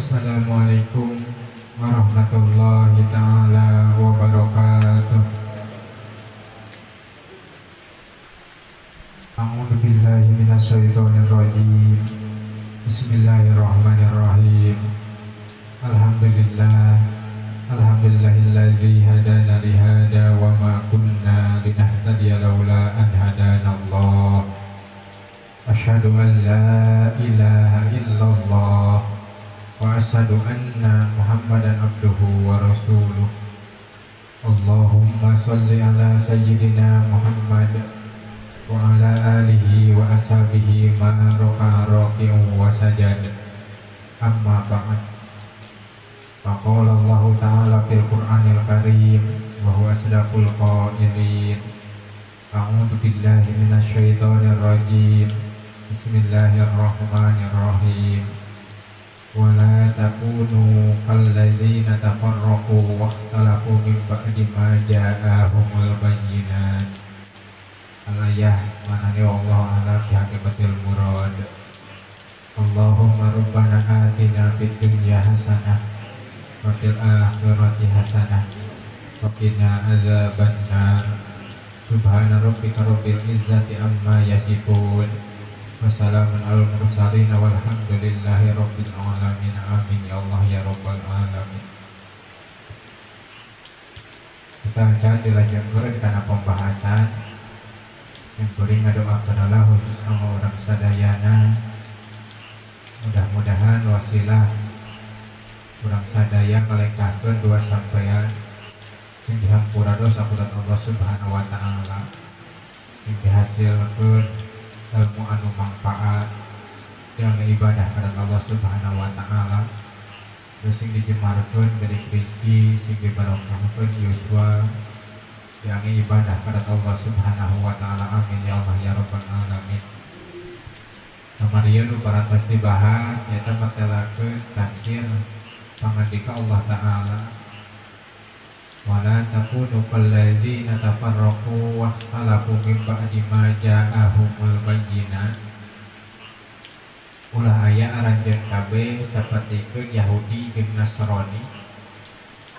Assalamualaikum warahmatullahi ta'ala wabarakatuh. A'udzu billahi minasyaitonir rajim. Bismillahirrahmanirrahim. Alhamdulillahilladzi hadana li hada wa ma kunna linahtadiya laula an hadanallah. Asyhadu an la ilaha illallah wa asyhadu anna Muhammadan abduhu wa rasuluh. Allahumma sholli ala sayyidina Muhammad wa ala alihi wa ashabihi ma raka'a raki'un wa sajad. Amma ba'd. Faqala Allah ta'ala fil Qur'anil Karim wa huwa asdaqul qailin. A'udzu billahi minasyaitonir rajim. Bismillahirrahmanirrahim. Wa la takunu kalladzina tafarraqu wa ikhtalafu min ba'di ma ja'ahumul bayyinat. Al-ayah manani Allah ala bihaqiqatil murad. Allahumma rabbana atina fid dunya hasanah wa fil akhirati hasanah wa qina adzabannar. Subhana rabbika rabbil izzati amma yasifun. Wassalamun alal mursalin walhamdulillahi rabbil alamin. Amin ya Allah ya rabbal alamin. Kita akan dilanjutkan karena pembahasan yang beri ngadoakan Allah khusus orang sadayana. Mudah-mudahan wasilah orang sadaya kalengkahkeun dua sampeyan sing dihampura dosa kudat Allah Subhanahu wa taala, sing dihasilkeun ilmu anu manfaat yang ibadah kepada Allah Subhanahu wa taala, terus sing dijemarkeun dari rezeki, sing dibarokahkeun yuswa yang ibadah kepada Allah Subhanahu wa taala. Amin ya Allah ya rabbal alamin. Kamarieu nu parantos dibahas nyaeta matelakeun tafsir pangandika Allah taala. Wala takunu kalladzina tafarraqu wa ikhtalafu min ba'di ma ja'ahumul bayyinat. Ulah aya aranjeun kabeh sapertikeun Yahudi jeung Nasrani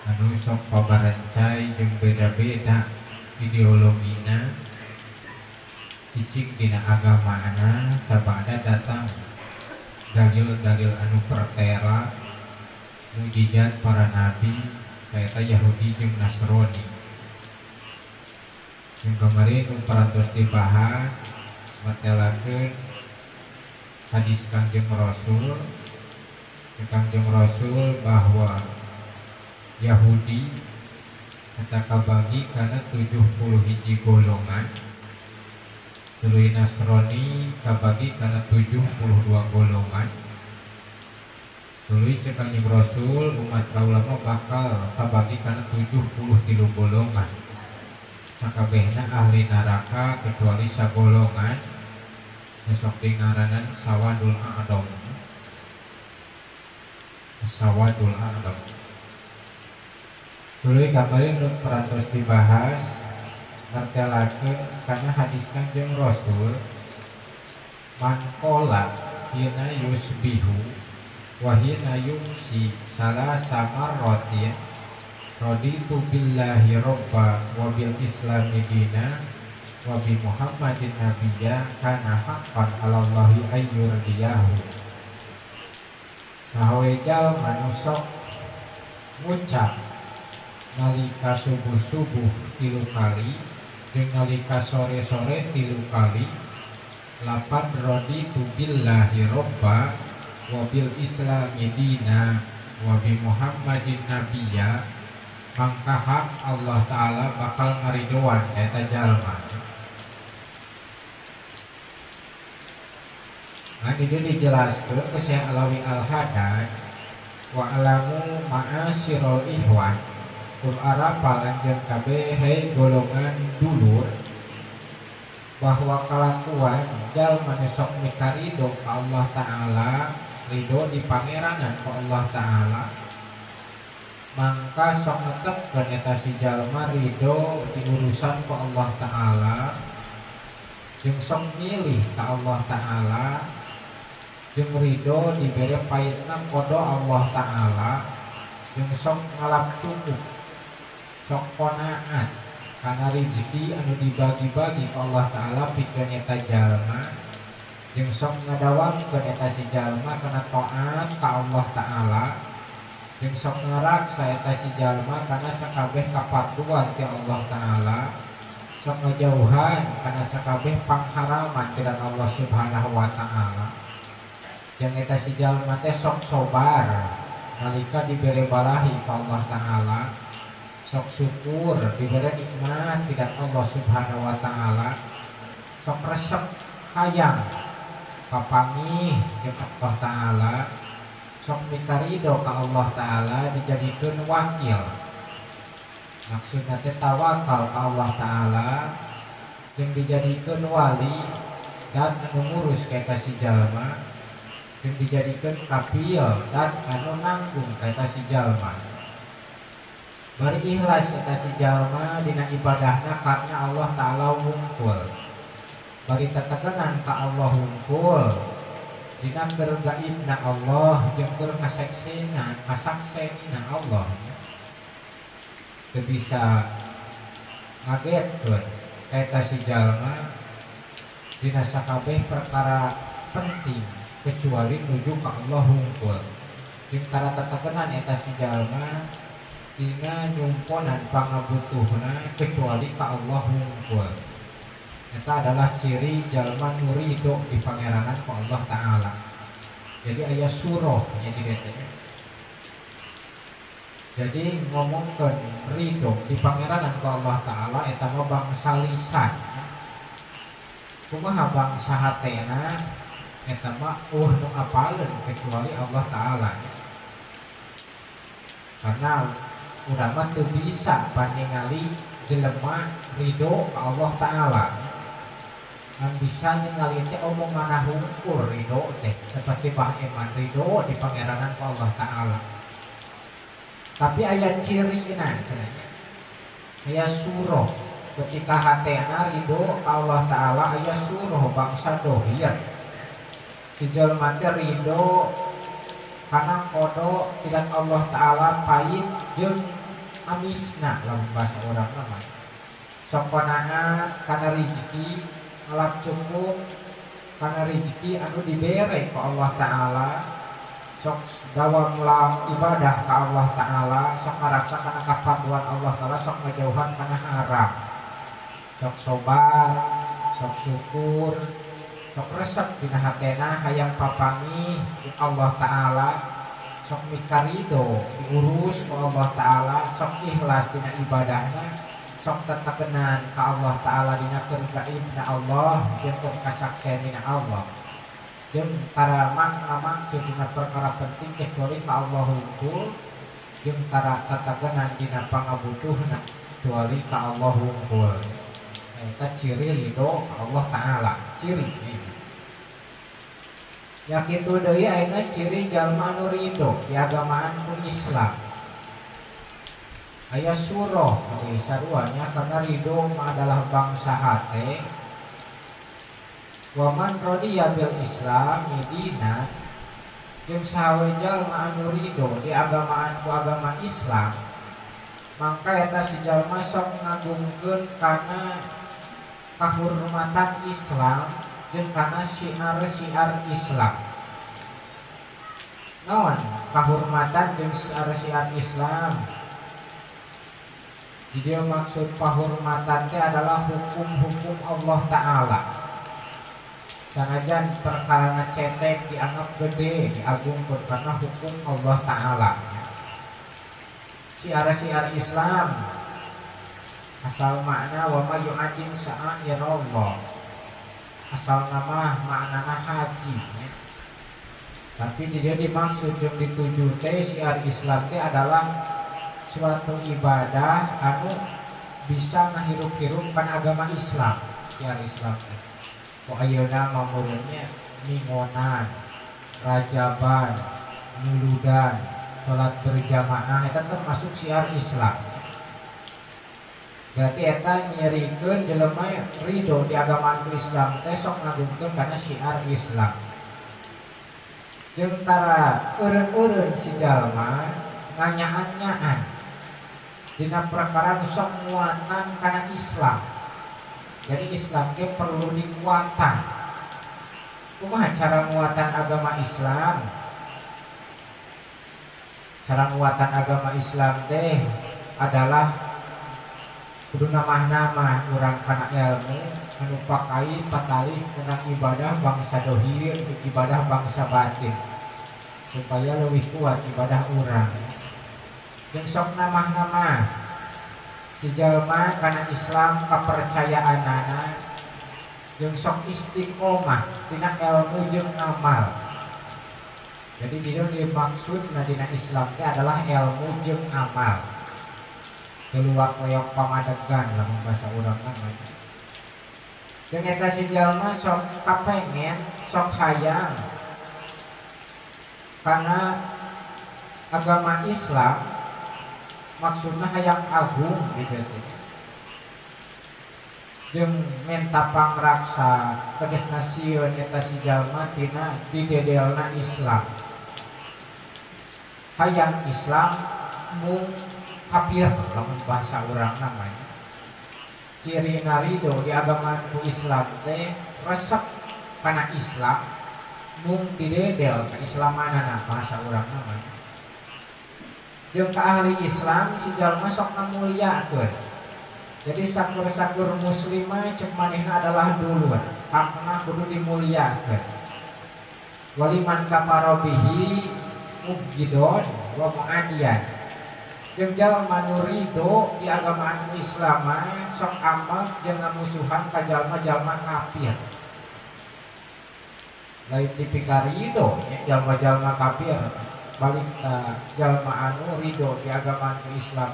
anu sok pabarencai jeung beda-beda ideologina cicing dina agamana sabada datang dalil-dalil anu pertera mukjizat para nabi kayak Yahudi jeung Nasrani. Yang kemarin parantos dibahas matelakeun hadis Kangjeng Rasul. Kangjeng Rasul bahwa Yahudi eta kabagi kana 71 golongan, tuluy Nasrani kabagi kana 72 golongan. Tuluy cek Kangjeng Rasul umat kaulama bakal kabagi kana 73 golongan. Sakabehna ahli neraka kecuali sagolongan besok dingaranan sawadul a'dam. Sawadul a'dam. Tuluy kemarin nun parantos dibahas martelakeun karena hadis Kangjeng Rasul mangkola hina yusbihu wahina yumsi salah samarrotin raditu billahi robba wa bil islami dina wa bi muhammadin nabiyya kana haqqan alallahi ayyurdiyahu. Sahawejal manusok ngucap nalika subuh-subuh 3 kali jeung nalika sore-sore 3 kali lapan raditu billahi robba wabil islami dina wabi muhammadin nabiyya, mangka hak Allah ta'ala bakal ngaridoan eta jalma. Ini dijelaskan ke Syekh Alawi Al-Haddad wa alamu ma'asirul ihwan kul arapal anjeun kabeh hei golongan dulur bahwa kelakuan jalma sok mikarido ka Allah ta'ala, ridho di pangeranan ku Allah ta'ala, mangka sok netepkeun eta si jalma ridho di urusan ku Allah ta'ala jeung sok milih ka Allah ta'ala jeung ridho dibere paitna kodo Allah Ta'ala, jeung sok ngalap cukup sok qanaat kana rezeki anu dibagi-bagi ka Allah Ta'ala pikeun eta jalma, jeung sok ngadawamkeun eta si jalma kana taat ka Allah Ta'ala, jeung sok ngaraksa eta si jalma kana sakabeh kaparduan ti Allah Ta'ala, sok ngajauhan kana sakabeh pangharaman ti Allah Subhanahu wa Ta'ala. Jeung eta si jalma teh sok sobar nalika dibere balahi ka Allah Ta'ala, sok syukur diberi nikmat tidak Allah Subhanahu wa Ta'ala, sok resep hayang kapangih jeung Allah Ta'ala, sok mikarido ka Allah Ta'ala dijadikeun wakil. Maksudna teh tawakal ka Allah Ta'ala jeung dijadikeun wali dan anu ngurus ka eta si jalma, jeung dijadikeun kafil dan anu nanggung ka eta si jalma. Bari ikhlas eta si jalma dina ibadahna karena Allah Ta'ala wungkul. Bari tetekenan ka Allah wungkul dina keur gaibna Allah jeung keur kasaksina Allah. Teu bisa ngagetkeun eta si jalma dina sakabeh perkara penting kecuali nuju ka Allah wungkul. Jeung tara tetekenan eta si jalma dina nyumponan pangabutuhna kecuali ka Allah wungkul. Eta adalah ciri jalma nu ridho di pangeranan ku Allah Ta'ala. Jadi aya surah nya di dieu. Jadi ngomongkeun ridho di pangeranan ku Allah Ta'ala eta mah bangsa lisan. Kumaha bangsa hatena eta mah nu apaleun kecuali Allah Ta'ala. Karena urang mah teu bisa paningali jelema ridho ka Allah Ta'ala. Ngan bisa ningali teh omonganna hungkul ridho teh seperti Bah Eman ridho di pangeranan ku Allah Ta'ala. Tapi aya cirina cenah. Aya suruh ketika hatena ridho ka Allah Ta'ala, aya suruh bangsa dohir. Si jalma teh ridho kana kodo tidak Allah Ta'ala pait jeung amisna lamun bahasa urang mah. Sok qanaat kana rezeki, ngalap cukup kana rezeki anu dibere ka Allah Ta'ala, sok dawam ibadah ka Allah Ta'ala, sok ngaraksa kana kapaduan Allah Ta'ala, sok ngajauhan kana haram, sok sobar, sok syukur, sok resep dina hatena hayang papangih di Allah Ta'ala, sok mikarido diurus ku Allah Ta'ala, sok ikhlas dina ibadahna, sok tetekenan ka Allah Ta'ala dina keur gaibna Allah jeung keur kasaksianina Allah. Jeung tara maksud dina perkara penting kecuali ka Allah hungkul, jeung tara tetekenan dina pangabutuhna kecuali ka Allah hungkul. Eta ciri ridho ka Allah Ta'ala, ciri. Ya kitu deui ayeuna ciri jalma nu ridho di agamaan ku Islam. Aya surah dari saruanya karena ridho adalah bangsa hate. Waman rodiya bil Islam dina jeung sahawe jalma anu ridho di agamaan ku agama Islam, maka eta si jalma sok ngagungkeun kana kahormatan Islam jeung kana syiar-syiar Islam. Naon kahormatan jeung syiar-syiar Islam? Jadi maksud pahormatan teh adalah hukum-hukum Allah Ta'ala. Sanajan perkara ngecetek dianggap gede, diagungkeun karena hukum Allah Ta'ala. Syiar-syiar Islam asal makna wa may yu'azzim sya'airallah. Asal nama maknana haji ya. Tapi dia dimaksud yang dituju teh syiar Islam teh adalah suatu ibadah anu bisa ngahirup-hirup kan agama Islam. Syiar Islam teh ayeuna mamurunnya ningonan, rajaban, nuludan, salat berjamaah eta termasuk syiar Islam. Berarti eta nyerikeun jelema ridho di agama Islam teh sok ngagungkeun kana syiar Islam. jeung tara eureun-eureun si jalma nganyaan-nyaan dina perkara nu sok nguatan kana Islam. Jadi Islam ge perlu dikuatan. Kumaha cara nguatan agama Islam? Cara nguatan agama Islam teh adalah kudu nama urang kana ilmu anu pakai patalis tentang ibadah bangsa dohir, ibadah bangsa batin, supaya lebih kuat ibadah urang. Jeung sok nama si jalma kana Islam kapercayaanana, jeung sok istiqomah dina ilmu jeung amal. Jadi dina dimaksud dina Islam teh adalah ilmu jeung amal. Keluar koyok pamadegan lah bahasa urang mah. Jeung eta si jalma sok kapengen, sok hayang karena agama Islam maksudna hayang agung gitu. Jeung menta pangraksa tegasna sieun eta si jalma tina didedelna Islam. Hayang Islam mung kafir lamun bahasa urang namanya. Ciri narido di agama Islam teh resep kana Islam mung didedel ka islamanana bahasa urang namanya. Jeung ka ahli Islam si jalma sok ngamuliakeun. Jadi sakur-sakur muslimah cek manehna adalah dulur, hakna kudu dimuliakeun. Waliman kafara bihi mubghidon wa mu'adiyan. Jeung jalma nu ridho di agama Islam sok amal jeung ngamusuhan ka jalma-jalma kafir. Lain tipikal ridho jalma-jalma kafir. Balik jalma anu ridho di agama Islam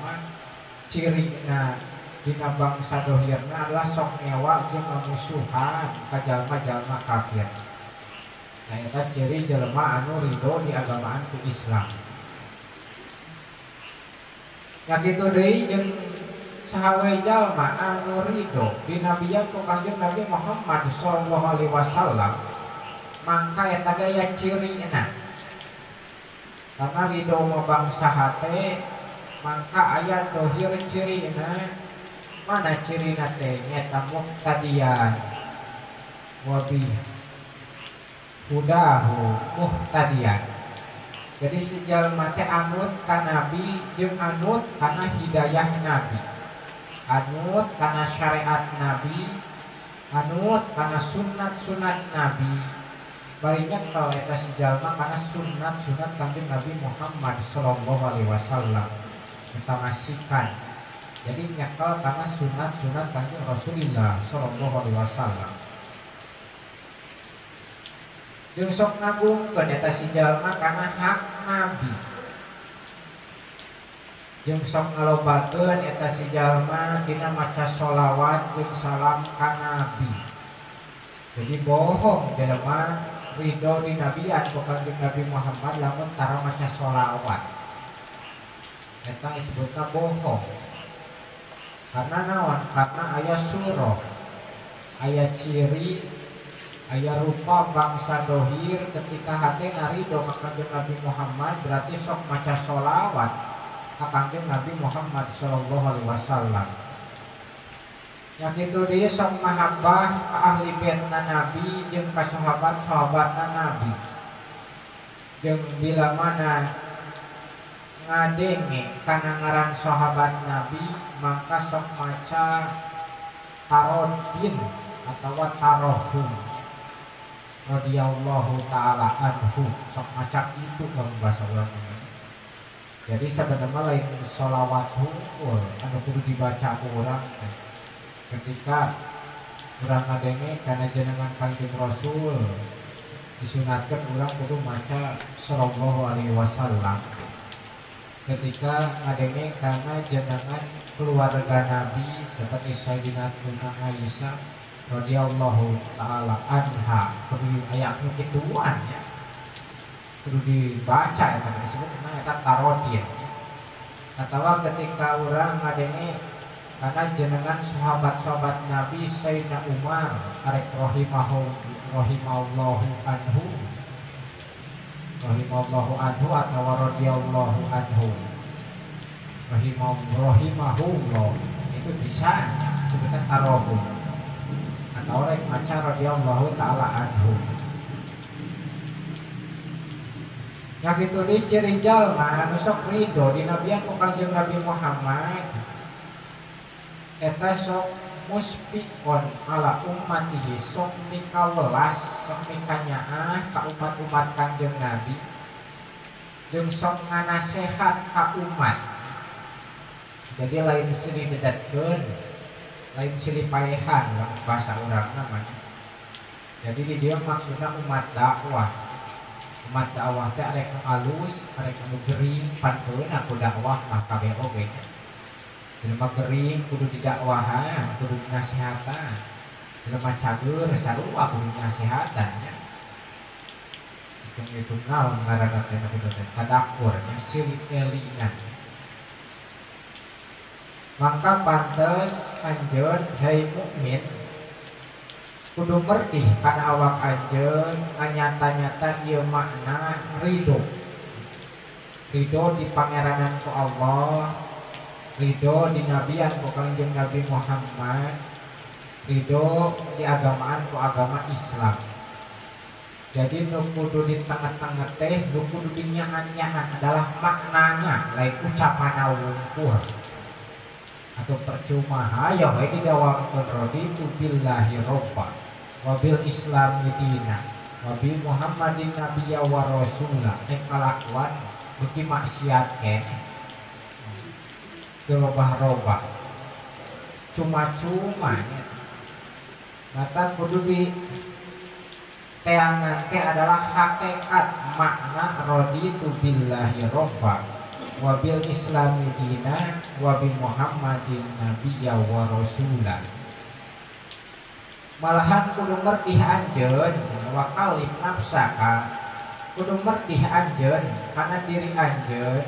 cirina dina bangsa dohirna adalah sok nyewa jeung ngamusuhan ka jalma-jalma kafir. Nah eta ciri jalma anu ridho di agama Islam. Ya kitu deui jeung sahawe jalma anu ridho di nabiyan ku Kanjeng Nabi Muhammad sallallahu alaihi wasallam, mangka eta gaya cirina. Karena ridho mah bangsa hate, mangka aya dohir cirina. Mana cirina teh nyata muhtadiyan wabi hudahu muhtadiyan. Jadi si jalma teh anut ka nabi jeung anut kana hidayah nabi, anut kana syariat nabi, anut kana sunat-sunat nabi. Barinya kalau eta si jalma kana sunat-sunat Kanjeng Nabi Muhammad sallallahu alaihi wasallam kita ngasihkan. Jadi nyekel karena sunat-sunat Kanjeng Rasulullah sallallahu alaihi wasallam. Jeung sok ngagungkeun eta si jalma kana hak nabi. Jeung sok ngalobakeun eta si jalma dina maca sholawat jeung salam ka nabi. Jadi bohong jalma ridho di nabian ku Kanjeng Nabi Muhammad lamun tara maca sholawat. Eta disebutna bohong. Karena naon? Karena aya surah, aya ciri, aya rupa bangsa dohir ketika hati ridho ka Kanjeng Nabi Muhammad berarti sok maca sholawat ka Kanjeng Nabi Muhammad sallallahu alaihi wasallam. Yang itu dia sok mahabbah ka ahli baitna Nabi jeung ka sahabat-sahabatna Nabi. Jeung bila mana ngadenge kana ngaran sahabat Nabi maka sok maca tarodin atau tarohum radhiyallahu ta'ala anhu, sok maca itu dalam bahasa urang. Jadi sebenarnya lain sholawat hungkul anu kudu dibaca urang ketika urang ngadenge kana jenengan Kanjeng Rasul disunatkeun urang kudu maca sallallahu alaihi wasallam. Ketika ngadenge kana jenengan keluarga Nabi seperti Sayyidatuna Aisyah radhiyallahu ta'ala anha, kudu aya kituan ya, kudu dibaca eta disebutna eta tarodin. Atawa ketika urang ngadenge kana jenengan sahabat-sahabat Nabi Sayyidina Umar arek rahimahullahu anhu rahimallahu anhu atau radhiyallahu anhu, rahimahullah itu bisa disebutkan tarohum atau orang maca radhiyallahu taala anhu. Yang itu di ciri jalma anu sok ridho di nabian ku Kangjeng Nabi Muhammad eta sok muspikon ala ummatihi, sok mikawelas, sok mikanyaah ka umat-umat Kangjeng Nabi jeung sok nganasehat ka umat. Jadi lain silih dedatkeun, lain silih paehan lah bahasa urang namanya. Jadi di dia maksudnya umat dakwah. Umat dakwah teh arek nu alus, arek nu gering, panteun aku dakwah mah kabeh oge. Jelema gering kudu didakwahan, kudu dinasihatan. Jelema cager sarua kudu dinasihatan nya. Itu naon ngaranna teh kitu teh tadakur nya silih elingan. Maka pantes anjeun hai mukmin kudu merti kana awak anjeun nyata-nyata ieu makna ridho. Ridho di pangeranan ku Allah, ridho di nabian ku Kangjeng Nabi Muhammad, ridho di agamaan ku agama Islam. Jadi nu kudu di tengah-tengah teh, nu kudu dinyaan-nyaan adalah maknanya, lain ucapan wungkul. Atau percuma hayo ini dawamkeun raditu billahi robba wa bil islami dina wa bi muhammadin nabiyya wa rasula nek kalakuan beuki maksiat ke robah cuma-cuma mata kudu di teangan ke adalah hakikat makna raditu billahi robba wabil islami dina wabi muhammadin nabiyya wa rasulah. Malahan kudu mertih anjeun wa kalif nafsaka, kudu mertih anjeun kana diri anjeun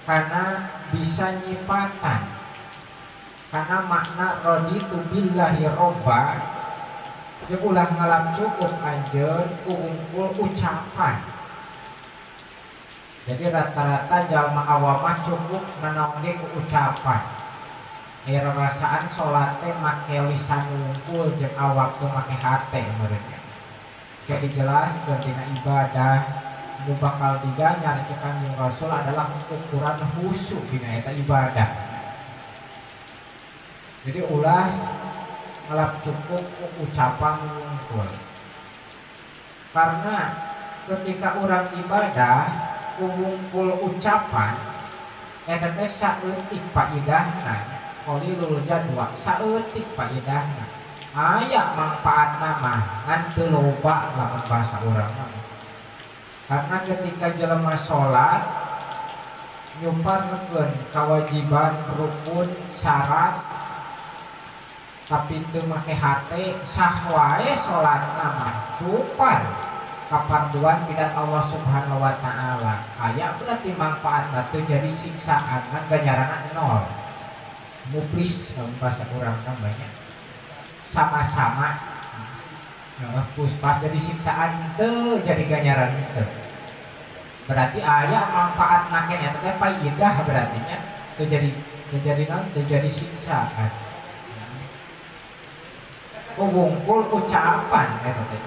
kana bisa nyipatan kana makna raditu billahi robba jeung ulah ngalam cukup anjeun ku unggul ucapan. Jadi rata-rata jalma awamah cukup nanaongge ku ucapan. Aya rasaan salat teh make lisan wungkul jeung awak teh make hate meureunnya. Jadi jelas dina ibadah nu bakal diganyar ke Kanjeng Rasul adalah ukuran khusyuk dina eta ibadah. Jadi ulah ngalap cukup ku ucapan wungkul. Karena ketika orang ibadah kumpul ucapan eta teh saeutik faedahna qalilul jadwa saeutik faedahna aya manfaatna mah ngan teu loba lamun bahasa urang mah. Karena ketika jelema salat nyuparkeun kewajiban rukun syarat tapi teu make hate sah wae salatna mah cupar kaparduan tidak Allah Subhanahu wa taala. Aya berarti manfaatna teu jadi siksaan kan ganjaranna nol. Muflis bahasa urang kan banyak. Sama-sama pas jadi siksaan teu jadi ganjaran teu. Berarti aya manfaatna keneh teh faedah berarti nya teu jadi siksaan. Wungkul ucapan eta teh.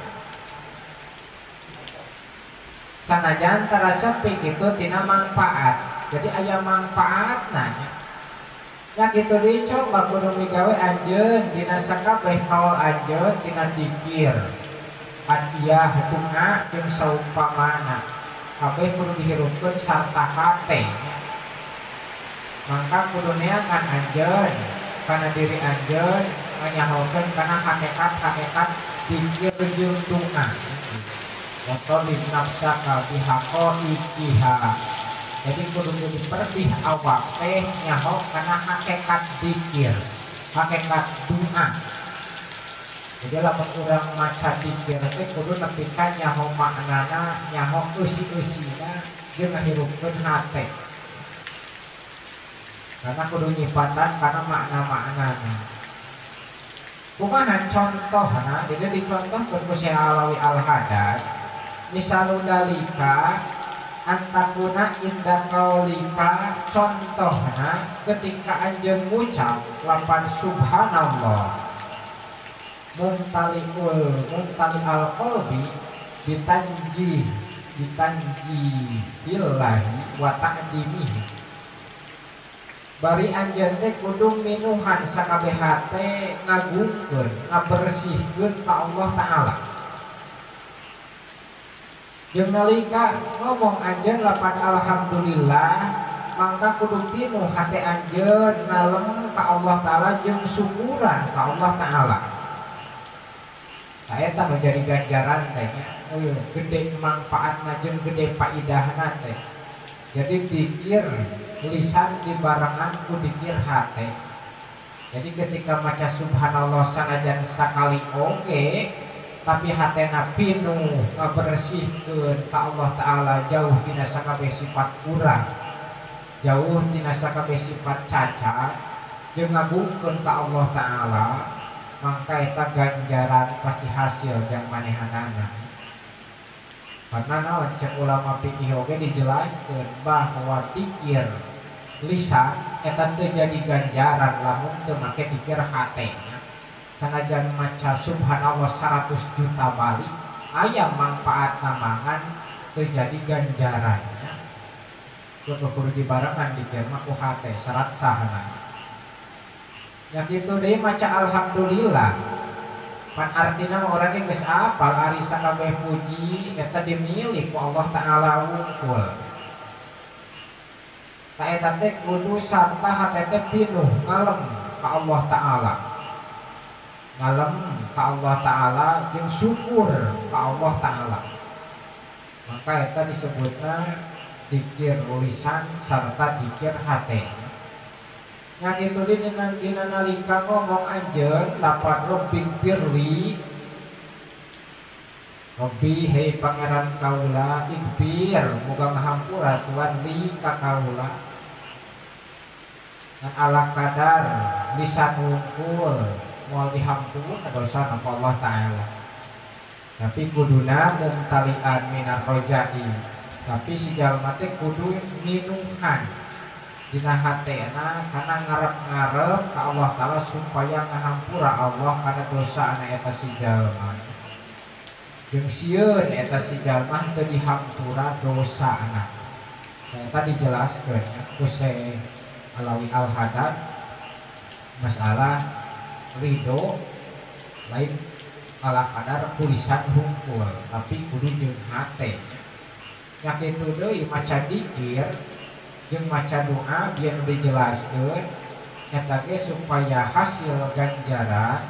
Sanajan terasa itu tina manfaat. Jadi aya manfaat nanya. Ya gitu dicoba kudu migawe anjeun dina sakabeh kaul anjeun tina dzikir. Adiyah hukumna jeung saumpamana. Kabeh kudu dihirupkeun sarta hate. Mangka kudu neangan anjeun kana diri anjeun nganyahokeun kana hakikat-hakikat dzikir jeung doa. Watolib nafsaka bihaqo ikiha. Jadi kudu dipertih awak teh nyaho karena hakikat dzikir, hakikat doa. Jadi lamun urang maca dzikir teh kudu nepi ka nyaho maknana, nyaho eusi-eusina jeung ngahirupkeun hate. Karena kudu nyipatan karena makna-maknana. Kumaha contohna? Jadi dicontohkeun ku Syekh Alawi Al-Haddad. misalun dalika antakuna indah kaulika, contohna ketika anjeun ngucap lapan subhanallah mumtali al qalbi ditanji billahi wa ta'dimihi, bari anjeun teh kudu minuhan sakabeh hate ngagungkeun ngabersihkeun ka Allah taala. Jeung nalika ngomong anjeun lapan alhamdulillah mangka kudu pinuh hate anjeun ngalem ka Allah taala jeung syukuran ka Allah taala. Eta menjadi ganjaran tehnya gede manfaatna jeung gede faedahna teh. Jadi dikir lisan dibarengan ku dikir hate. Jadi ketika maca subhanallah sanajan sakali oge tapi hatena pinuh ngabersihkeun ka Allah taala, jauh tina sakabeh sifat kurang, jauh tina sakabeh sifat cacat, jeung ngagungkeun ka Allah taala, mangka eta ganjaran pasti hasil jang manehanana. Karena naon cek ulama fikih oge dijelaskeun bahwa dikir lisan eta teu jadi ganjaran lamun teu make dikir hatena. Sanajan maca subhanallah 100 juta balik aya manfaat namangan teu jadi ganjarannya. Kudu dibarengan dikir mah ku hate syarat sahna. Ya kitu deui maca alhamdulillah. Pan artina orangnya geus apal ari sakabeh puji eta dimilih ku Allah taala wungkul. Ta eta teh kudu sarta hate teh pinuh ngalem ka Allah taala. Ngalem ka Allah taala jeung syukur ka Allah taala. Maka eta disebutna dikir lisan sarta dikir hate. Yang itu dina nalika ngomong anjeun lapan Rabbi firli, Rabbi hei pangeran kaula ikbir muga ngahampura Tuhan li ka kaula. Dan ala kadar lisan wungkul moal dihampur dosa napa Allah taala. Tapi kuduna mumtalian minar rojai. Tapi si jalma teh kudu minuhan dina hatena kana ngarep-ngarep ka Allah taala supaya ngahampura Allah kana dosa na eta si jalma. Jeung sieun eta si jalma teu dihampura dosana. Eta dijelaskeun ku Syekh Alawi Al-Haddad masalah ridho lain ala kadar tulisan hungkul tapi kudu jeung hate. Nya kitu deui maca dikir jeung maca doa biar dijelaskeun eta ge supaya hasil ganjaran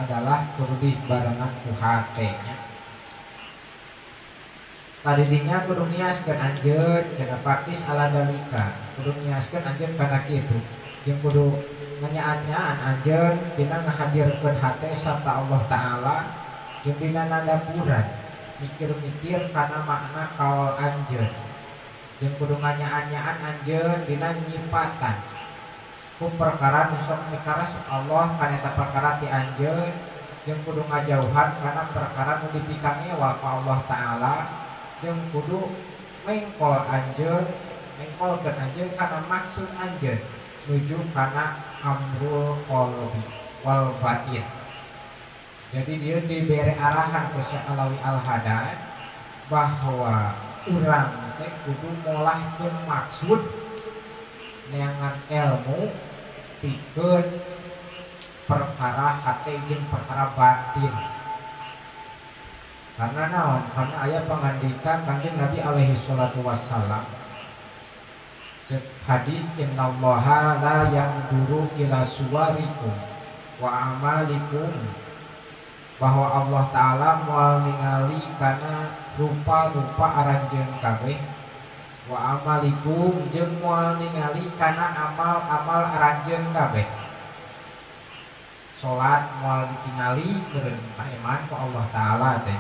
adalah kudu dibarengan ku hate nya. Tadinya kudu niaskeun anjeun cenah pakis ala dalika, kudu niaskeun anjeun kana kitu. Jeung kudu nganyaan-nyaan anjeun dina ngahadirkeun hate sarta Allah taala jeung dina nadapuran mikir-mikir kana makna kaul anjeun. Jeung kudu nganyaan-nyaan anjeun dina nyipatan ku perkara nu sok mikares Allah kana eta perkara ti anjeun, jeung kudu ngajauhan kana perkara nu dipikangewa ka Allah taala, jeung kudu mengkol anjeun mengkolkeun anjeun kana maksud anjeun nuju kana amrul qalbi wal batin. Jadi dia diberi arahan ku Syekh Alawi Al-Haddad bahwa urang teh kudu ngolahkeun maksud neangan ilmu pikeun perkara hate jeung perkara batin. Karena naon? Karena aya pangandika Kanjeng Nabi alaihi salatu wassalam hadis innallaha la yanzuru ila suwarikum wa amalikum, bahwa Allah taala moal ningali kana rupa-rupa aranjeun kabeh, wa amalikum jeung moal ningali kana amal-amal aranjeun kabeh. Salat moal ditingali perintah iman ku Allah taala teh.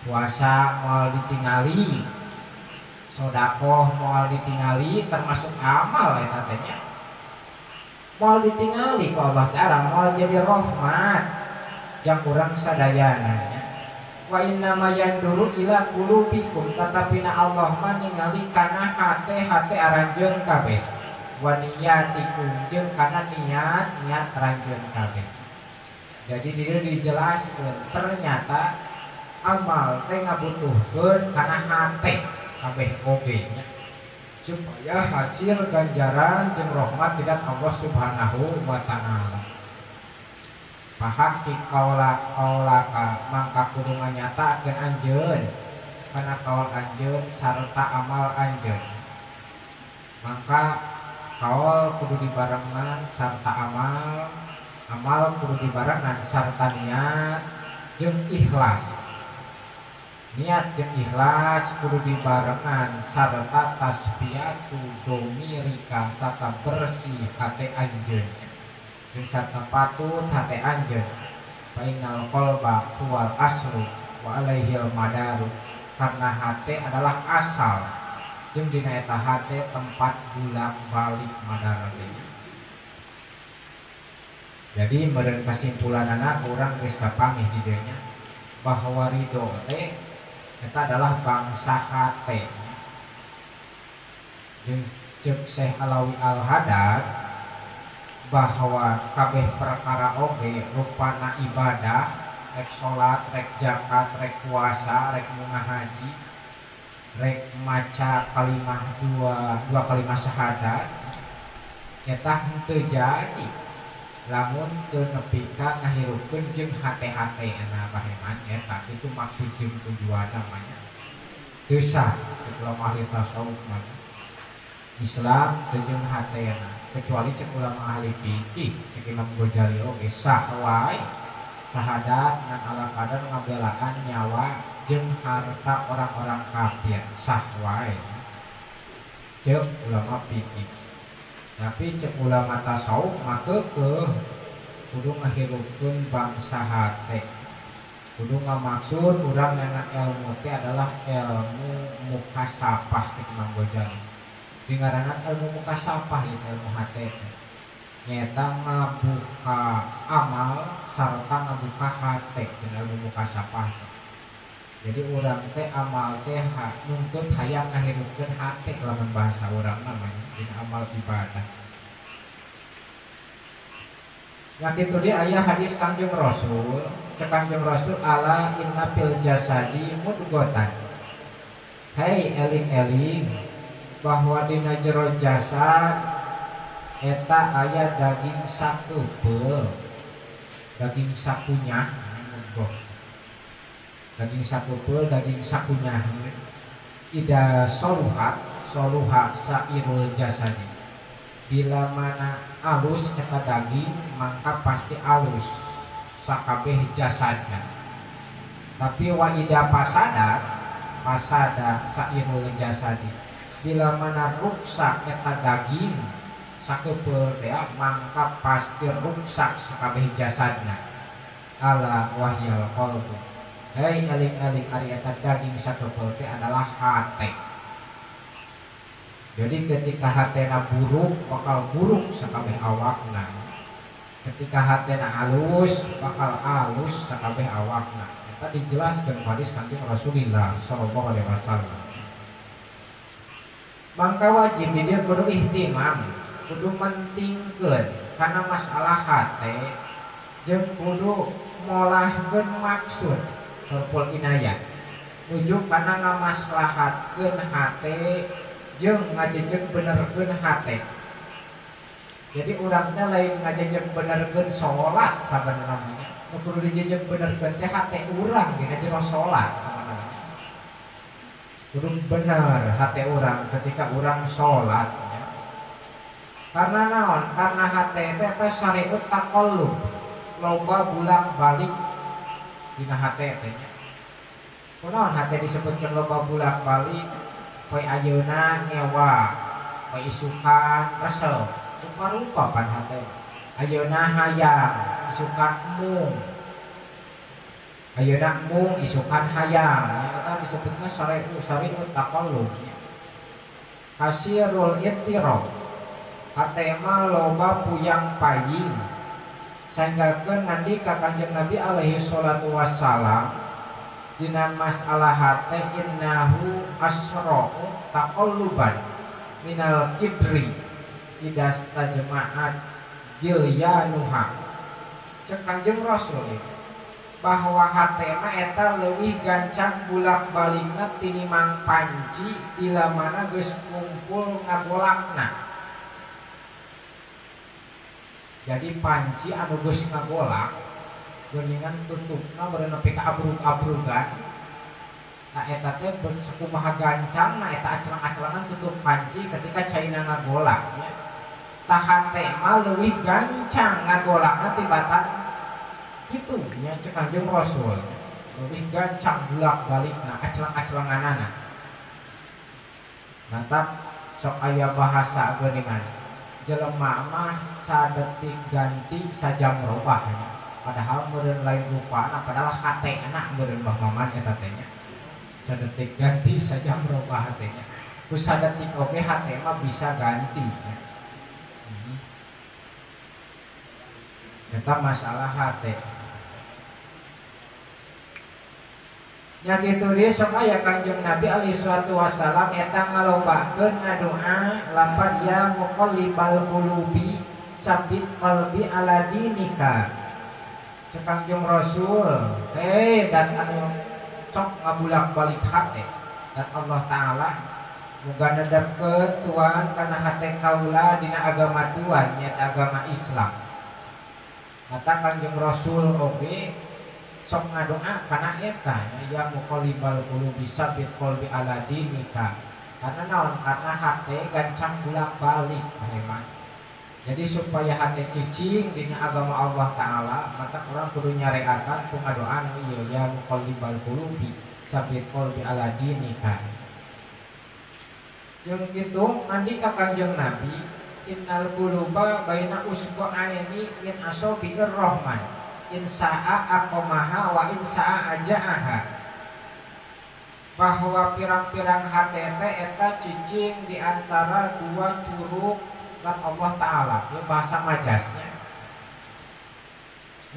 Puasa moal ditingali, sedekah moal ditingali termasuk amal eta teh nya. Moal ditingali ku Allah taala moal jadi rahmat yang kurang sadayana nya. wa inna ma yanduru ila qulubikum tatapina Allah mah ningali kana hate aranjeun kabeh wa niyatikum jeung kana niat aranjeun kabeh. Jadi dia dijelaskeun ternyata amal teh ngabutuhkeun kana hate kabeh oge nya supaya hasil ganjaran jeung rahmat tidak Allah Subhanahu wa taala. Pahak di kaulaka mangka kudu nganyatakeun anjeun kana kaul anjeun sarta amal anjeun. Maka kaul kudu dibarengan sarta amal kudu dibarengan sarta niat jeung ikhlas. Niat jeung ikhlas kudu dibarengan sarta tasbihatu domirika sarta bersih hate anjeun. Sarta patut hate anjeun fa innal qalba huwal aslu wa alaihil madaru karena hate adalah asal jeung dina eta hate tempat bolak balik madarna. Jadi meureun kasimpulanana urang geus kapanggih di dieu nya bahwa ridho teh eta adalah bangsa hate. Jeung Syekh Alawi Al-Hadad bahwa kabeh perkara oge rupana ibadah rek salat rek zakat rek puasa rek munah haji rek maca kalimah dua kalimah syahadat eta henteu jadi lamun teu nepi ka ngahirupkeun jeung hate-hateana baheman eta itu maksud jeung tujuan namanya teu sah ulama ahli tasawuf mah Islam teu jeung hateana kecuali cek ulama ahli fikih cek Imam Ghazali oge sah wae syahadat dan ala kadar ngabelaan nyawa jeung harta orang-orang kafir sah wae cek ulama fikih. Tapi cek ulama tasawuf mah keukeuh kudu ngahirupkeun bangsa hate kudu ngamaksud urang yang ilmu teh adalah ilmu mukasafah cek Imam Ghazali. Dengarangan ilmu mukasafah ya ilmu hate nyata ngabuka amal sarta ngabuka hate dengan ilmu mukasafah. Jadi urang teh amal teh nuntut hayang ngahirupkeun hate lamun bahasa urang namanya dina amal ibadah. Ya kitu dia aya hadis Kangjeng Rasul, cek Kangjeng Rasul ala inna fil jasadi mudghatan. Hei eling-eling bahwa dina jero jasad eta aya daging sakeupeuh daging sakunyah daging sakeupeuh daging sakunyah ida soluha sairul jasadi bila mana alus eta daging maka pasti alus sakabeh jasadna. Tapi wa ida pasada sairul jasadi bila mana ruksak eta daging sakeupeuh teh mangka pasti ruksak sakabeh jasadna. Ala wahyal qalbu hei aling-aling ari eta daging sakeupeuh teh adalah hate. Jadi ketika hatena buruk bakal buruk sakabeh awakna, ketika hatena halus bakal halus sakabeh awakna. Eta dijelaskeun hadis Kanjeng Rasulullah sallallahu alaihi wasallam. Maka wajib dia kudu ihtimam kudu mentingkeun karena masalah hate jeung kudu molahkeun maksud sarpul inayah nuju kana ngamaslahatkeun hate jeung ngajejeg benerkeun hate. Jadi urang teh lain ngajejeg benerkeun salat sabenerna namanya nu kudu dijejeg benerkeun teh hate urang dina jero salat. Kudu bener hati orang ketika orang sholat ya. Karena naon? Karena hati teh syariat taqallub loba bulak balik dina hati teh nya. Kunaon hati disebutkeun loba bulak balik poe ayeuna ngewa poe isukan resep rupa-rupa pan hati ayeuna hayang isukan mung ayeuna mung isukan hayang eta disebutna syariat taqallub. Kasirul ittirab katema loba puyang paying sehingga nandi ka Kanjeng Nabi alaihi salatu wassalam dina masalah hate innahu asra'u taqalluban minal kibri idas tajma'at gilyanuha. Cek Kanjeng Rasul bahwa hate mah eta leuwih gancang bulak-balikna tinimang panci ila mana geus kumpul ngagolakna. Jadi panci anu geus ngagolak geuningan tutupna beureun nepi ka abrug-abrugan. Nah eta teh sakumaha gancang na eta acelang-acelangan tutup panci ketika caina ngagolak ya. Tah hate mah leuwih gancang ngagolakna tibatan kitu nya cek Kanjeng Rasul. Leuwih gancang bulak-balikna acelang-acelanganana. Mantap sok aya bahasa geuningan. Jelema mah sadetik ganti sajam robah ya. Padahal meureun lain rupana padahal hate anak meureun Mbah Maman eta teh nya. Sadetik ganti sajam robah hate nya. Ku sadetik oge hate mah bisa ganti ya. Eta masalah hate. Nya kitu deui sok aya Kanjeng Nabi alaihi salatu wasalam eta ngalombakeun ngadoa lapan ya muqallibal qulubi sabit qalbi ala dinika. Cek Kanjeng Rasul dan anu sok ngabulak-balik hate dan Allah taala muga nedepkeun tuan kana hate kaula dina agama tuan nya agama Islam. Kata Kanjeng Rasul oge sok ngadoa kana eta ya muqallibal qulubi sabit qalbi ala dinika. Karena naon? Karena hate gancang bulak-balik hemat. Jadi supaya hati cicing dina agama Allah taala maka orang kudu nyareakan ku ngadoan ieu ya muqallibal qulubi sabit qalbi ala dinika. Jeung kitu ngandika Kanjeng Nabi innal quluba baina usbu'aini min asabi'ir rahman in sa'a aqamaha wa in sa'a aja'aha. Bahwa pirang-pirang hate teh eta cicing di antara dua curug dan Allah taala, ya bahasa majasnya.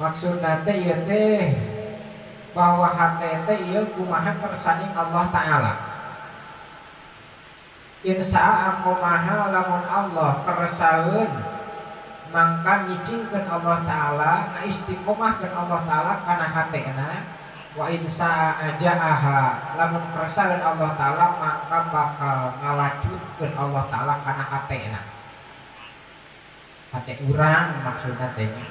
Maksudna teh ieu teh bahwa hate teh ieu kumaha kersaning Allah taala. In sa'a aqamaha lamun Allah kersaeun mangka nyicingkeun Allah taala ngaistiqomahkeun Allah taala kana hatena. Wa in sa'a aja'aha lamun kersaeun Allah taala maka bakal ngalacut Allah taala kana hatena. Hati urang maksudna teh nya.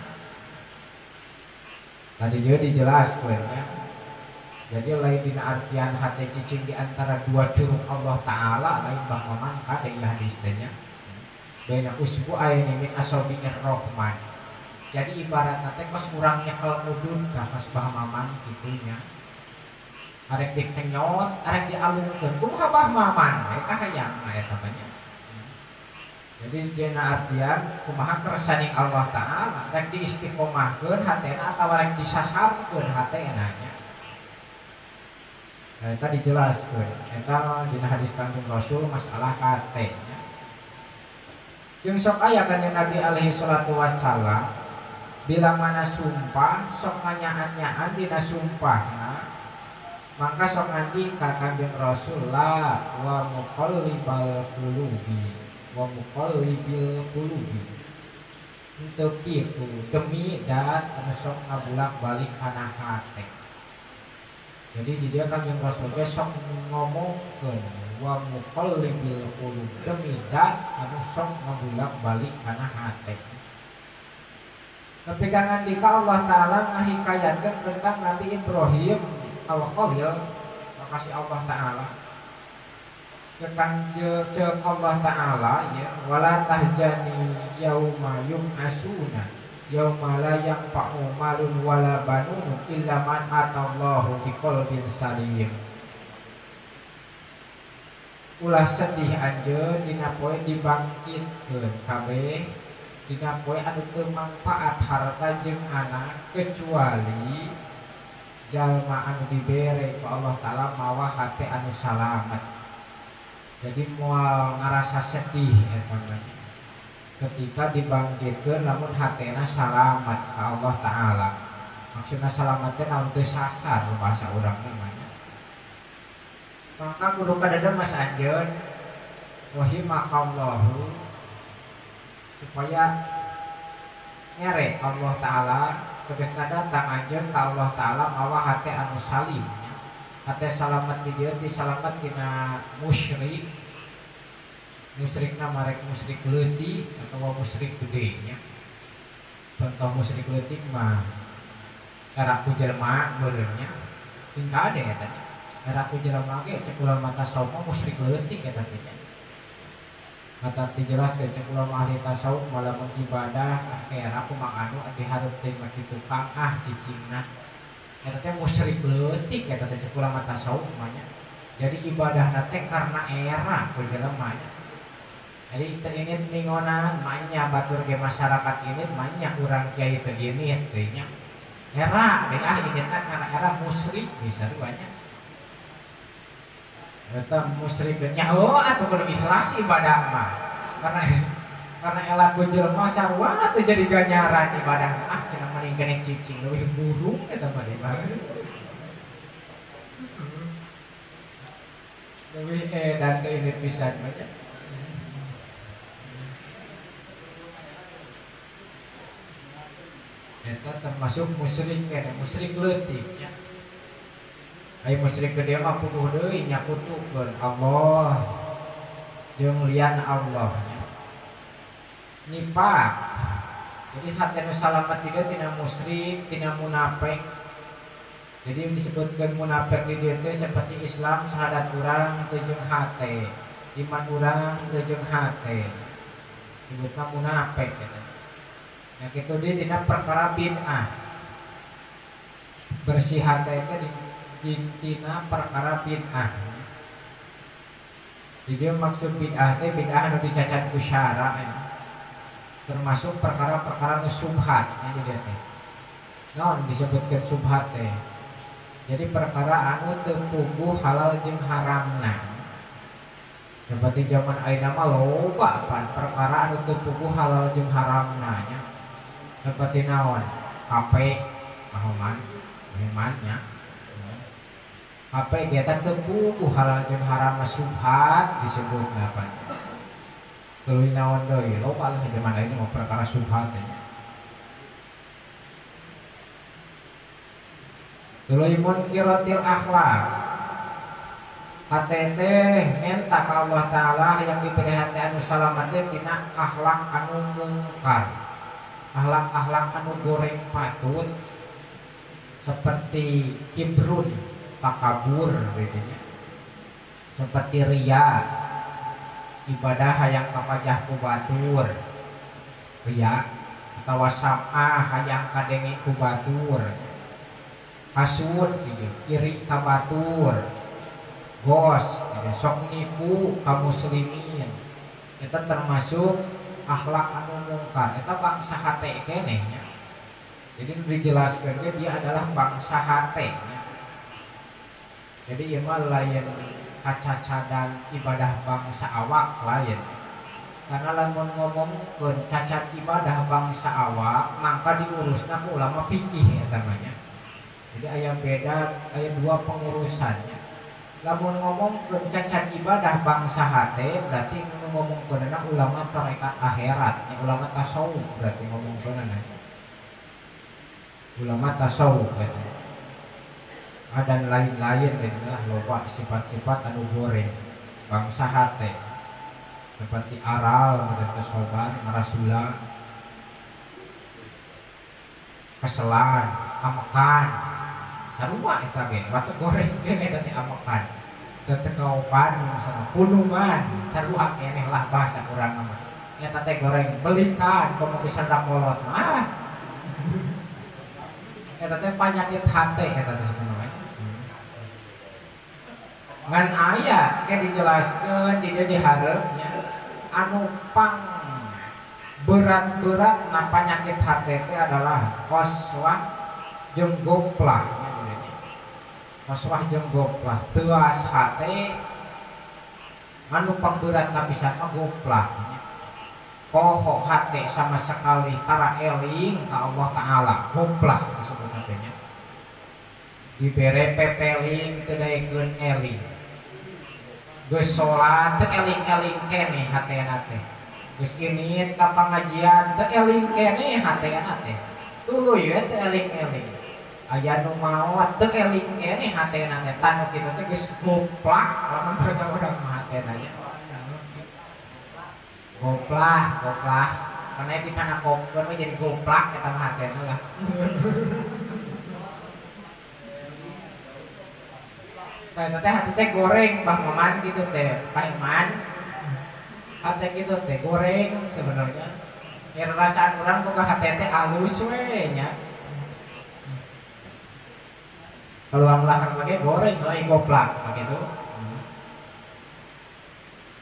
Tadi juga dijelaskeun ya. Jadi lain dina artian hati cicing di antara dua curug Allah taala lain Mbah Maman kade ieu hadis teh nya. Baina usbu'aini min asabi'ir rahman. Jadi ibaratna teh kos urang nyekel mudun ka kos Mbah Maman kitu nya. Arek dikenyot, arek dialungkeun kumaha Mbah Maman eta hayang eta teh nya. Jadi dina artian kumaha kersaning Allah taala rek diistiqomahkeun hatena atawa rek disasarkeun hatena nya. Eta dijelaskeun eta dina hadis Kanjeng Rasul masalah hate nya. Jeung sok aya kanjeng Nabi alaihi salatu wassalam bila mana sumpah sok nganyaan-nyaan dina sumpahna maka sok ngandika Kanjeng Rasul la wa muqallibal qulubi wa muqallibil qulubi. Untuk itu demi dat anu sok ngabulak-balik kana hate. Jadi di dia Kanjeng Rasul sok ngomongkeun wa muqallibil qulub demi dat anu sok ngabulak-balik kana hate. Tapi kangen dika Allah taala ngahikayatkeun tentang Nabi Ibrahim al-Khalil makasih Allah taala. Cek Allah taala ya wala tahjani yauma yub'asuna yauma la yanfa'u malun wala banun illa man atallahu biqalbin salim. Ulah sedih anjeun dina poe dibangkitkeun kabeh dina poe anu teu manfaat harta jeung anak kecuali jalma anu dibere ku Allah taala mawa hate anu salamet. Jadi moal ngarasa sedih eta ketika dibangkitkeun lamun hatena salamet ka Allah taala. Maksudna salamet teh naon teu sasar bahasa urang namanya. maka kudu kadada mas anjeun rahimakallahu supaya nyere Allah Ta'ala tegasna datang anjeun ka Allah Ta'ala mawa hate anu salim hate salamet di dieu di salamet tina musyrik musyrikna marek musyrik leutik atau musyrik gede nya contoh musyrik leutik mah era ku jelema meureun nya sing kade eta era ku jelema ge cek ulah mata sauma musyrik leutik eta teh mata dijelas ke cek ulah ahli tasawuf malah ibadah era aku manganu dihareup teh mati tukang cicingna eta teh musyrik leutik eta teh cek ulah mata tasawuf mah nya jadi ibadahna teh karena era ku jelema nya jadi ingin ningonan manya batur ke masyarakat ini manya urang kiai teu gini teh nya era ingin karena era musyrik bisa banyak eta musyrik nyaho atuh kudu ikhlas ibadah mah karena elak ku jelema sarua atuh jadi ganjaran ibadah cenah mending kene cicing leuwih burung eta mah leuwih edan teh ini pisan mah eta termasuk musyrik kene musyrik leutik nya ai musyrik gede mah puguh deui nya kutukeun Allah jeung lian Allah nya nifaq jadi hate nu salamet di dieu tina musyrik tina munafik jadi disebutkeun munafik di dieu teh seperti Islam syahadat urang teu jeung hate iman urang teu jeung hate disebutna munafik eta yang itu dia dina perkara bid'ah bersih hati itu dina perkara bid'ah jadi maksud bid'ah itu bid'ah anu dicacat ku syara termasuk perkara-perkara nu subhat yang di teh naon disebutkeun subhat teh jadi perkara anu teu puguh halal jeung haramna seperti zaman ayeuna mah loba perkara anu teu puguh halal jeung haramna nya seperti naon HP mahomannya HP kita tepuh halal jeung haram subhat disebut apa tuluy naon deui loba lah zaman ini mau perkara subhat nya tuluy munkiratil akhlak hate teh minta ka Allah Ta'ala yang diberi hati anu salamet tina akhlak anu mungkar akhlak-akhlak anu goreng patut seperti kibrun takabur bedanya seperti riya ibadah hayang kapajah ku batur riya atawa sam'ah hayang kadenge ku batur hasud iri ka batur gos sok nipu ka muslimin itu termasuk akhlak anu mungkar eta bangsa hate keneh nya jadi dijelaskeun ge dia adalah bangsa hate nya jadi ieu mah lain kacacadan ibadah bangsa awak lain karena lamun ngomongkeun cacat ibadah bangsa awak maka diurusna ku ulama fikih eta mah nya jadi aya beda aya dua pengurusannya lamun ngomongkeun cacat ibadah bangsa hate berarti ngomongkeun ulama tarekat akhirat ulama tasawuf berarti ngomongkeun ulama tasawuf ada lain-lain lah loba sifat-sifat anu goreng bangsa hate seperti aral mereka sobar marasula keselan amakan sarua eta ge batu goreng ge eta teh amakan tetekaupan misalnya punungan sarua keneh lah bahasa urang mah eta teh goreng belikan komo bisa kolot mah eta teh panyakit hate eta teh sebenarnya ngan aya ke dijelaskeun di dieu dihareupnya anu pang berat-berat na panyakit hate teh adalah qaswah jeung goplah qaswah jeung goplah teuas hate anu pangberat na pisan mah goplah poho hate sama sekali tara eling ka Allah Ta'ala goplah disebut hatenya dibere pepeling teu daekeun eling geus salat teu eling-eling keneh hatena teh geus init ka pangajian teu eling keneh hatena teh tuluy we teu eling-eling aya nu maot teu eling keneh hatena teh tanu kitu teh geus goplak lamun basa urang mah hatena nya goplak karena di tanah kopkeun we jadi goplak eta mah hatena lah teh hati teh goreng Bang Maman gitu teh Pak Iman hati gitu teh goreng sebenarnya ya rasaan orang buka hati teh halus we nya kalau lahar lagi goreng lagi goplak begitu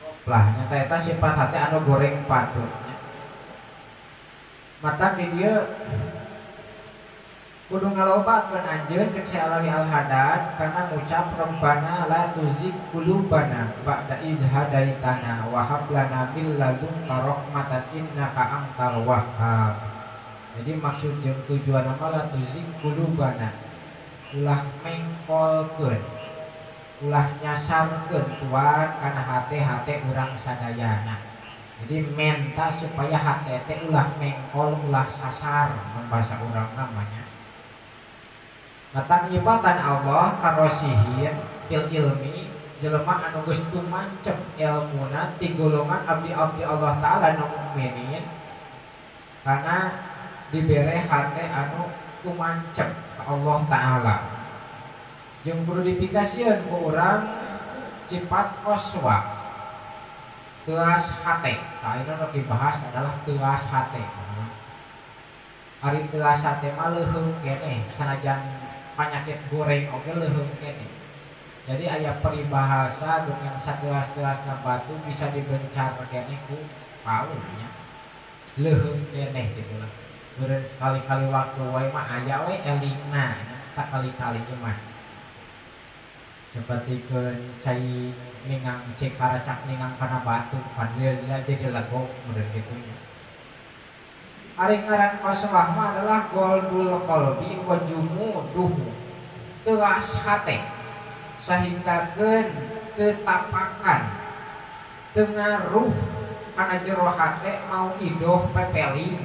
goplaknya teh eta sifat hati anu goreng patutnya mata video kudu ngalobakeun anjeun cek si Alawi Al-Hadad karena ngucap Rabbana la tuzigh qulubana ba'da idh hadaitana wa hab lana min ladunka rahmatan innaka antal wahhab. Jadi maksud jeung tujuan nama la tuzigh qulubana ulah mengkolkeun ulah nyasarkeun tuan kana hate-hate urang sadayana. Jadi menta supaya hate teh ulah mengkol ulah sasar membahasa urang namanya. Mata nyipatan Allah karosihin fil ilmi jelema anu geus tumancep ilmuna ti golongan abdi-abdi Allah taala nu mukminin karena dibere hate anu tumancep ka Allah taala. Jeung kudu dipikasieun ku urang sifat qaswa teuas hate. Tah anu dibahas adalah teuas hate. Ari teuas hate mah leuheung keneh sanajan penyakit goreng oke leuheung keneh. Jadi aya peribahasa dengan satelas-telasna batu bisa dibencar keneh ku paul nya. Leuheung keneh gitu lah. Beureun sekali-kali waktu wae mah aya we elingna sakali-kali mah. Seperti cai ningang cek karacak ningang kana batu padahal dia jadi lago meureun kitu nya. Ari ngaran qaswah mah adalah goldul qalbi wa jumuduhu teuas hate sahinggakeun tetapakan tengaruh kana jero hate mau idoh pepeling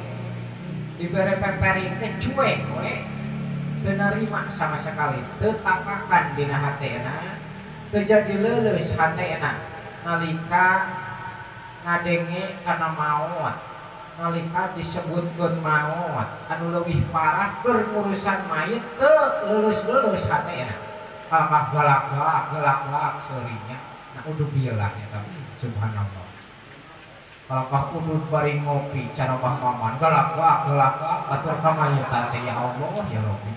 dibere pepeling teh cuek we teu narima sama sekali tetapakan dina hatena teu jadi leuleus hatena nalika ngadenge kana maot nalika disebutkeun maot anu leuwih parah keur urusan mayit teu lulus-lulus hatena kalakah galak-galak seurinya nah udud bieulah eta subhanallah kalakah udud bari ngopi cara Bang Maman galak-galak batur ka mayit teh ya Allah ya Rabbi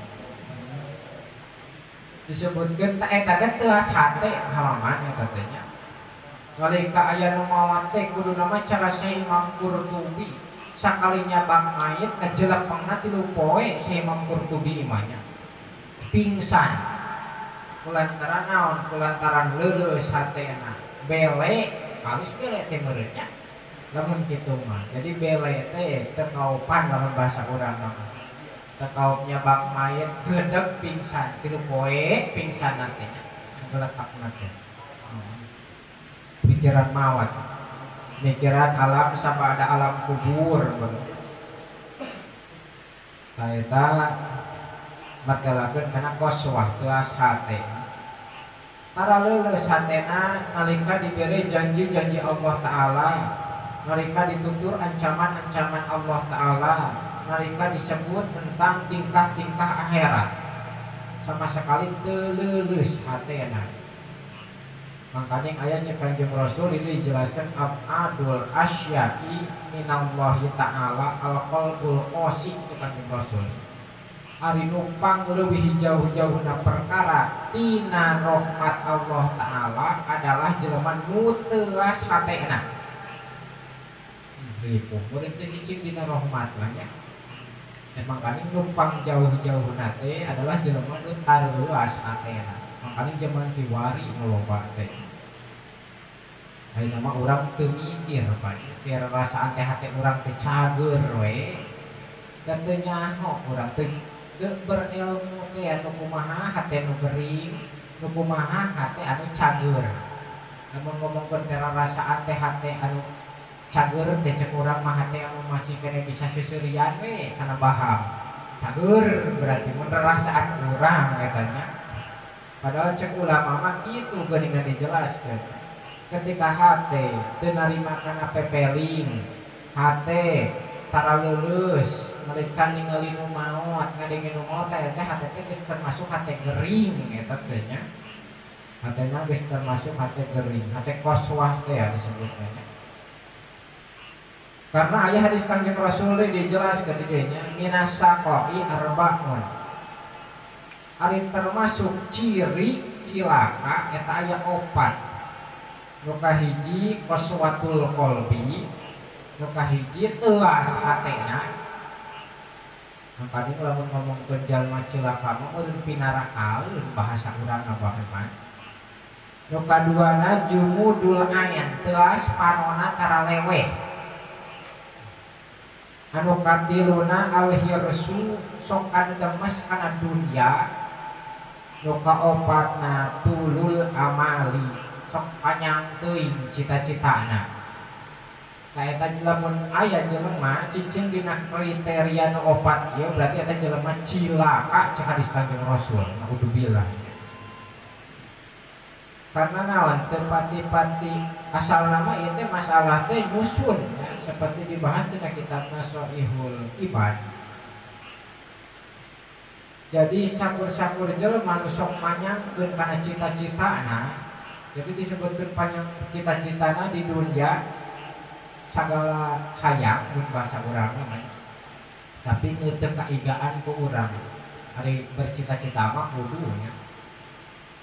disebutkeun ta eta teh teuas hate halaman eta teh nya nalika aya nu maot teh kudu nama cara Syekh Imam Qurtubi sakalinya bang mayit kejelepengna 3 poe Syekh Imam Qurtubi imanya pingsan kulantaran naon kulantaran leuleus hatena bele halus bele teh meureun nya lamun kitu mah jadi bele teh teu kaupan lamun bahasa urang mah teu kaupnya bang mayit geudeug pingsan 3 poe pingsan teh nya geletakna teh pikiran mawat pikiran alam sama ada alam kubur eta martelakeun kana qaswah teuas hate tara leuleus hatena nalika dibere janji-janji Allah taala nalika ditutur ancaman-ancaman Allah taala nalika disebut tentang tingkah-tingkah akhirat sama sekali teu leuleus hatena. Makanya ayat cek Kanjeng Rasul ini dijelaskan abadul asya'i minallahi ta'ala al-qalbul qasi cek Kanjeng Rasul ari numpang leuwih jauh-jauhna perkara tina rahmat Allah ta'ala adalah jelema nu teuas hatena ribu murid teh cicing dina rahmat lah nya emang kan numpang jauh-jauhna teh adalah jelema nu tareuas hatena makanya zaman kiwari ngeloba teh ayo nama orang teu mikir biar rasaan teh hate urang teh cager we dan teu nyaho urang teu berilmu teh anu kumaha hate nu gering nu kumaha hate anu cager namun ngomongkeun teh rarasaan teh hate anu cager teh cek urang mah hate anu masih kene bisa seseurian we kana baham cager berarti mun rarasaan urang katanya padahal cek ulama mah kitu geuningan dijelaskeun ketika hate teu narima kana pepeling hate tara leuleus malikan ningali nu maot ngadenge nu maot teh hate teh geus termasuk hate gering eta teh nya hatena geus termasuk hate gering hate koswah teh ya disebutnya karena aya hadis Kanjeng Rasul dijelaskeun di dieu nya minas saqai arba'un ari termasuk ciri cilaka eta aya opat nu kahiji qaswatul qalbi nu kahiji teuas hatena makanya lamun ngomongkeun jalma cilaka mah urang pinarakaeun bahasa urang ngabaheman nu kaduana jumudul ain teuas panona tara leweh anu katiluna alhirsu sok kademes kana dunya nu kaopatna tulul amali sok panjang teuing cita-citana eta lamun aya jelema cicing dina kriteria nu opat ieu berarti eta jelema cilaka cek hadis Kanjeng Rasul naudzubillah karena naon tepati-pati asal nama itu masalah teh nyusun ya, seperti dibahas di kitab Nashihul Ibad. Jadi sakur-sakur jelema nu sok manyangkeun kana cita-citana. Jadi disebutkeun panjang cita-citana di dunia sagala hayang mun bahasa urang namanya. Tapi nu teu kaigaan ku urang. Ari bercita-cita mah kudu nya.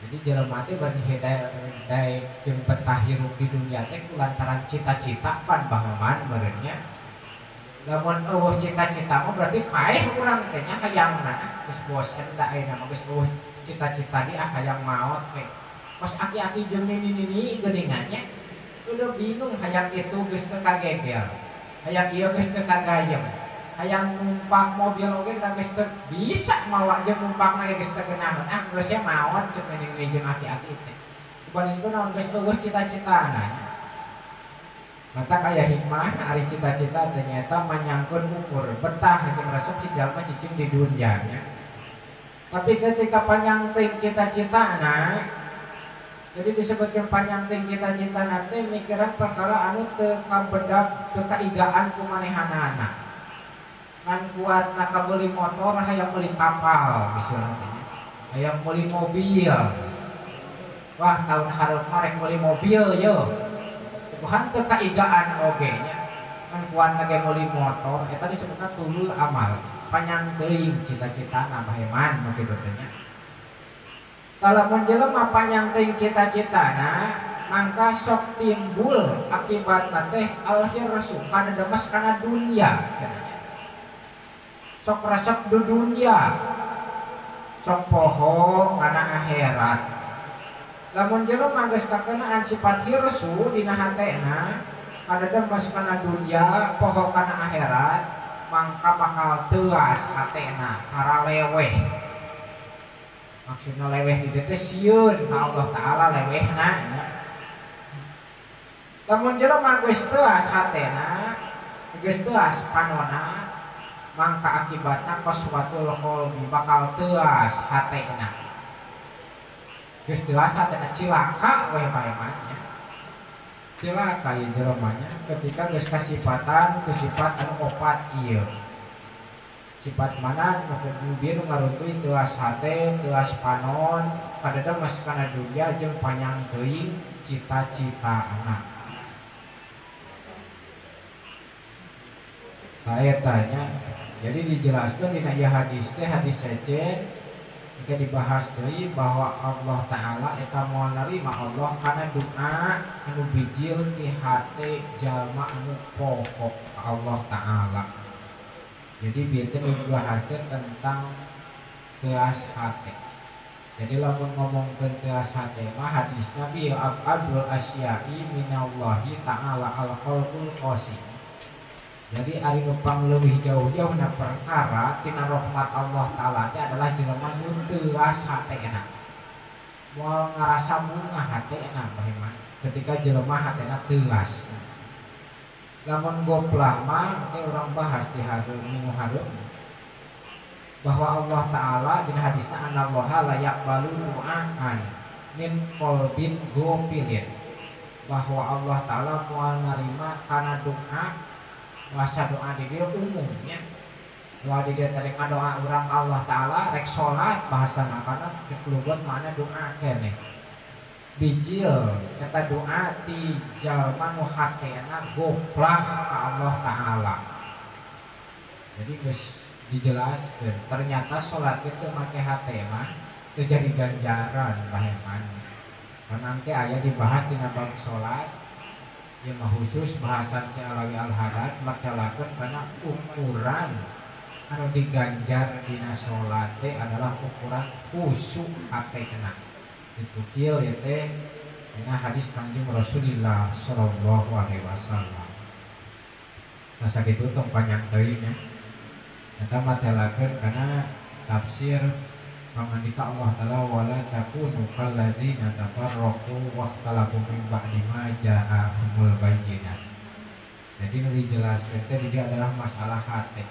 Jadi jelema teh bari hidayah jeung betah hirup di dunia teh kulantaran cita-cita pan bahaman beureunya. Lamun eueuh cita-cita mah berarti paeh urang teh nya hayangna geus bosen da ayeuna mah geus eueuh cita-cita di hayang maot we. Pas aki-aki jeung nini geuningannya udah bingung hayang itu geus teu kageger. Hayang ieu geus teu kagayem. Hayang numpak mobil oge tah geus teu bisa mawa jeung numpakna geus teu geunah geus ya maot cek nini jeung aki-aki teh. Kubalingkeun naon geus eueuh cita-citana. Mata aya hikmah ari cita-cita teh nyaeta manyangkeun ukur betah jeung resep si jalma cicing di dunya nya. Tapi ketika panjang teuing cita-citana jadi disebutkan panjang teuing cita-citana teh mikiran perkara anu teu kabedag teu kaigaan ku manehanana. Kan kuat nak beli motor hayang beli kapal misalnya hayang beli mobil wah tahun hareup marek beli mobil ye Tuhan teu kaigaan oge nya kan kuat lagi beli motor eta disebutna tulul amal panjang teuing cita-citana baheman mah kitu teh nya kalamun jelema panjang teuing cita-citana mangka sok timbul akibatna teh alhirsu kana demes kana dunya sok resep di dunia sok poho kana akhirat lamun jelema geus kakenaan sifat hirsu dina hatena kada demes kana dunia poho kana akhirat mangka bakal teuas hatena tara leweh maksudna leweh di dieu teh sieun ka Allah taala lewehna nya lamun jelema geus teuas hatena geus teuas panona mangka akibatna qaswatul qalbi bakal teuas hatena geus teuas hatena cilaka we bae-bae cilaka ieu jelema nya ketika geus kasifatan ku sifat anu opat ieu sifat mana nu bieu nu ngaruntuy teuas hate teuas panon padahal mas kana dunya jeung panjang teuing cita-citaana tanya jadi dijelaskan dina ieu hadis teh hadis secen jika dibahas deui bahwa Allah taala eta moal narima Allah kana doa anu bijil di hate jalma anu pokok Allah taala. Jadi bieu teh dibahas tentang teuas hate. Jadi lamun ngomongkeun teuas hate mah hadis Nabi abadul asya'i minallahi taala al-qalbul qasim. Jadi ari nu pangleuwih jauh-jauh na perkara tina rahmat Allah taala teh adalah jelema nu teuas hatena. Moal ngarasa bunga hatena baheman. ketika jelema hatena teulas. Lamun goplah mah orang bahas di harum bahwa Allah Ta'ala di hadisna anallaha la yaqbalu du'aan min qalbin ghafilin, bahwa Allah Ta'ala moal narima kana doa bahasa doa di dia umumnya doa di dia tadi doa urang Allah Ta'ala rek salat bahasana kana kelubat mana doa keneh bijil kata doa ti jalma nu hatena goplak ka Allah Ta'ala. Jadi geus dijelaskan ternyata sholat itu make hati mah itu jadi ganjaran baheman karena nanti ayah dibahas di bab sholat ya mah khusus bahasan si Alawi Al-Hadad macalakeun karena ukuran anu diganjar dina sholat adalah ukuran khusyuk hati kena itu kieu ya teh dina hadis Kangjeng Rasulullah sallallahu alaihi wasallam. Nah sakitu tong panjang teuing nya kita matelakeun karena tafsir pangandika Allah Ta'ala wala takunu kalladzina tafarraqu wakhtalafu min ba'di ma ja'ahumul bayyinat. Jadi nu dijelaskeun teh dia adalah masalah hati.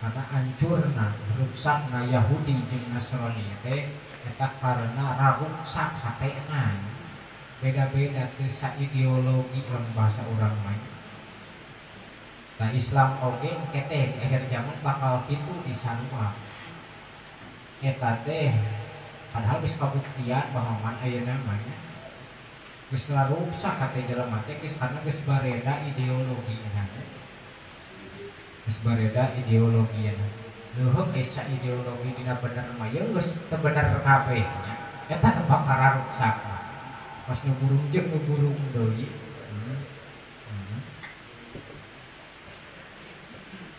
Karena hancurna rusakna Yahudi jeung Nasrani teh eta karena raruksak hatena. Beda-beda teh sa ideologi lan bahasa urang mah. Nah Islam oge keteh di akhir zaman bakal kitu disarua. Eta teh padahal geus kabuktian bahwa man ayeuna namanya geus rusak hate jelema teh geus karena geus bareda ideologina. Geus bareda ideologina. Leuheung esa ideologi dina bener mah ye geus teu bener kabeh nya. Eta teh bakal rusak. Pas nu burung jeung nu burung deui.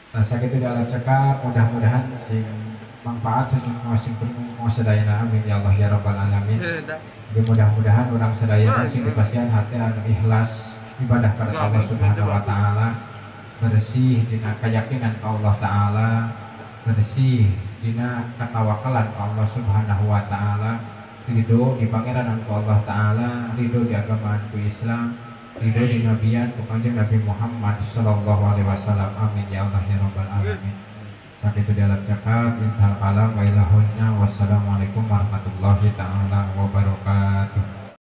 Nah sakitu dalam cekap mudah-mudahan sing manfaat sing mau sadayana amin ya Allah ya rabbal alamin. Jadi mudah-mudahan orang sadayana sing dipasihan hati anu ikhlas ibadah kepada Allah Subhanahu wa taala, bersih dina keyakinan ka Allah taala, bersih dina katawakalan ka Allah Subhanahu wa taala, ridho di pangeran ka Allah taala, ridho di agama Islam, ridho di nabiyan ku Kanjeng Nabi Muhammad sallallahu alaihi wasallam. Amin ya Allah ya rabbal alamin. Sampai itu dalam cakap intal kalam wa ilahunna wassalamualaikum warahmatullahi taala wabarakatuh.